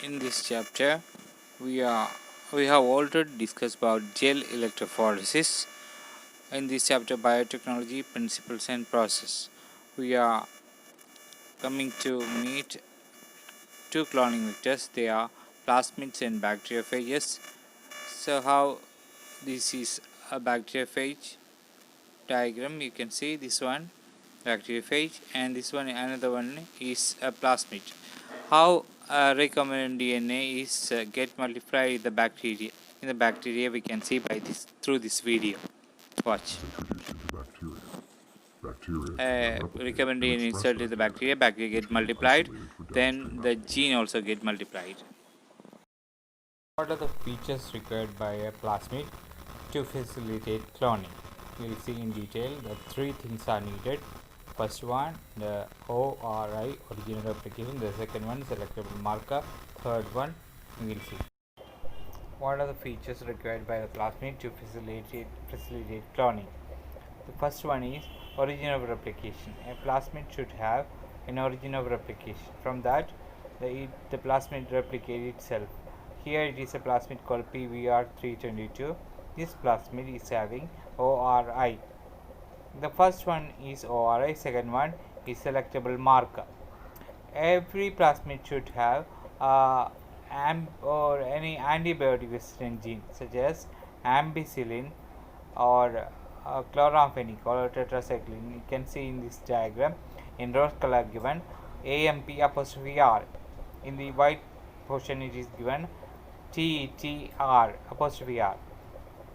In this chapter, we have already discussed about gel electrophoresis. In this chapter, biotechnology principles and process, we are coming to meet two cloning vectors. They are plasmids and bacteriophages. So, how this is a bacteriophage diagram? You can see this one bacteriophage, and this one another one is a plasmid. How recombinant DNA is get multiplied in the bacteria. In the bacteria, we can see by this through this video. Watch. Recombinant DNA inserted in the bacteria. Bacteria get multiplied. Then the gene also get multiplied. What are the features required by a plasmid to facilitate cloning? We'll see in detail that three things are needed. First one, the ORI, original replication. The second one, selectable marker. Third one, we will see. What are the features required by the plasmid to facilitate cloning? The first one is origin of replication. A plasmid should have an origin of replication. From that, the plasmid replicates itself. Here it is a plasmid called PVR322. This plasmid is having ORI. The first one is ORI, second one is selectable marker. Every plasmid should have any antibiotic resistant gene such as ampicillin or chloramphenicol or tetracycline. You can see in this diagram in rose color given AMP'(R). In the white portion it is given TTR'(R).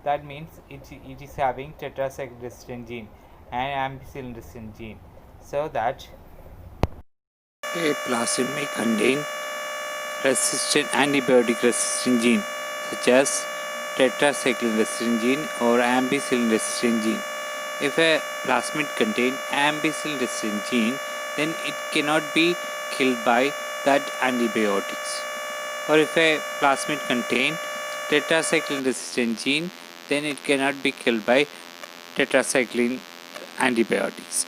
That means it is having tetracycline resistant gene and ampicillin resistant gene. So that a plasmid may contain antibiotic resistant gene such as tetracycline resistant gene or ampicillin resistant gene. If a plasmid contains ampicillin resistant gene, then it cannot be killed by that antibiotics. Or if a plasmid contains tetracycline resistant gene, then it cannot be killed by tetracycline antibiotics.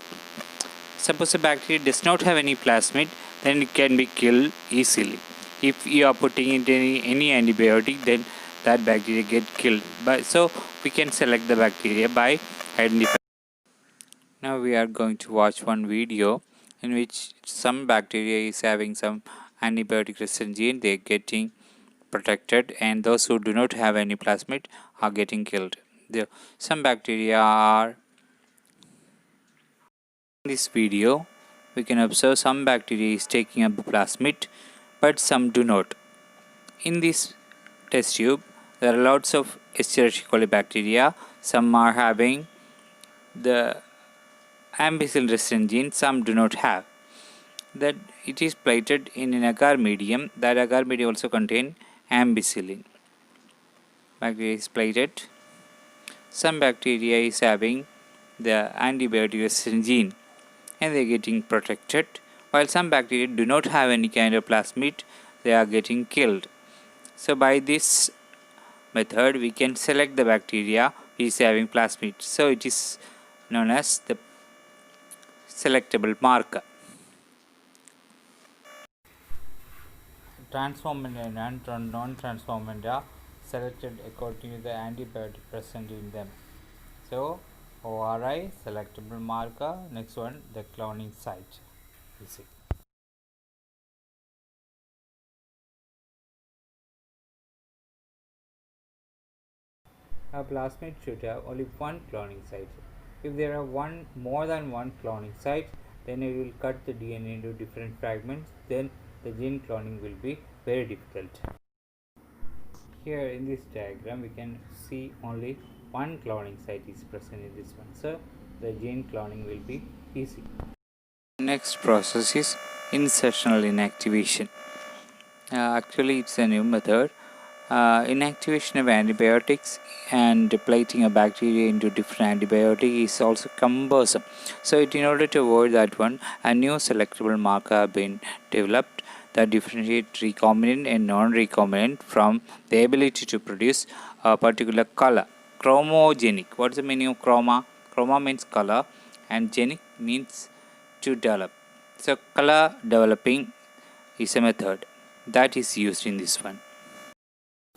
Suppose a bacteria does not have any plasmid, then it can be killed easily. If you are putting in any antibiotic, then that bacteria get killed. So we can select the bacteria by identifying. Now we are going to watch one video in which some bacteria is having some antibiotic resistant gene. They are getting protected, and those who do not have any plasmid are getting killed. Some bacteria are in this video. We can observe some bacteria is taking up the plasmid, but some do not. In this test tube, there are lots of Escherichia coli bacteria. Some are having the ampicillin resistant gene, some do not have. That it is plated in an agar medium. That agar medium also contain ampicillin. Bacteria is plated. Some bacteria is having the antibiotic resistant gene, and they are getting protected, while some bacteria do not have any kind of plasmid, they are getting killed. So by this method we can select the bacteria which is having plasmid. So it is known as the selectable marker. Transformed and non-transformed are selected according to the antibiotic present in them. So ORI, selectable marker. Next one, the cloning site. We'll see. A plasmid should have only one cloning site. If there are more than one cloning site, then it will cut the DNA into different fragments. Then the gene cloning will be very difficult. Here in this diagram, we can see only one cloning site is present in this one, so the gene cloning will be easy. Next process is insertional inactivation. Actually, it's a new method. Inactivation of antibiotics and plating a bacteria into different antibiotic is also cumbersome. So in order to avoid that one, a new selectable marker have been developed that differentiate recombinant and non-recombinant from the ability to produce a particular color. Chromogenic. What is the meaning of chroma? Chroma means color and genic means to develop. So color developing is a method. that is used in this one.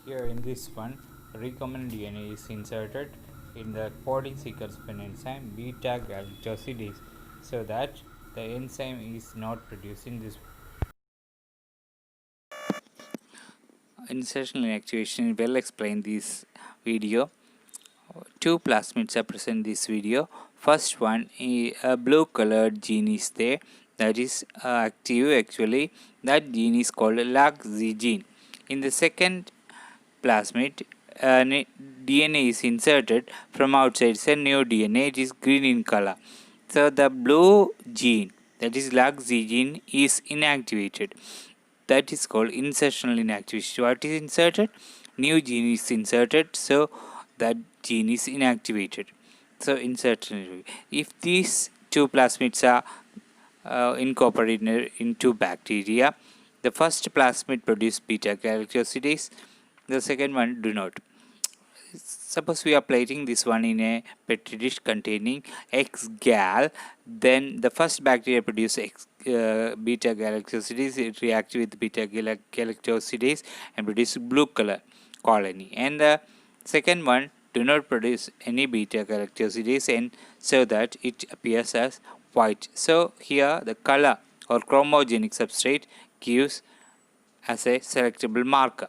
Here in this one, recombinant DNA is inserted in the coding sequence of an enzyme beta galactosidase so that the enzyme is not producing this. Insertional inactivation well explained this video. Two plasmids are present in this video. First one, a blue colored gene is there, that is active actually. That gene is called LAG-Z gene. In the second plasmid, DNA is inserted from outside. It's a new DNA. It is green in color. So the blue gene, that is LAG-Z gene, is inactivated. That is called insertional inactivation. What is inserted? New gene is inserted, so that gene is inactivated. So insertion. If these two plasmids are incorporated into bacteria, the first plasmid produce beta galactosidase, the second one do not. Suppose we are plating this one in a petri dish containing X-gal, then the first bacteria produce beta galactosidase, it reacts with beta galactosidase and produce blue color colony, and the second one do not produce any beta galactosidase, and so that it appears as white. So here the color or chromogenic substrate gives as a selectable marker.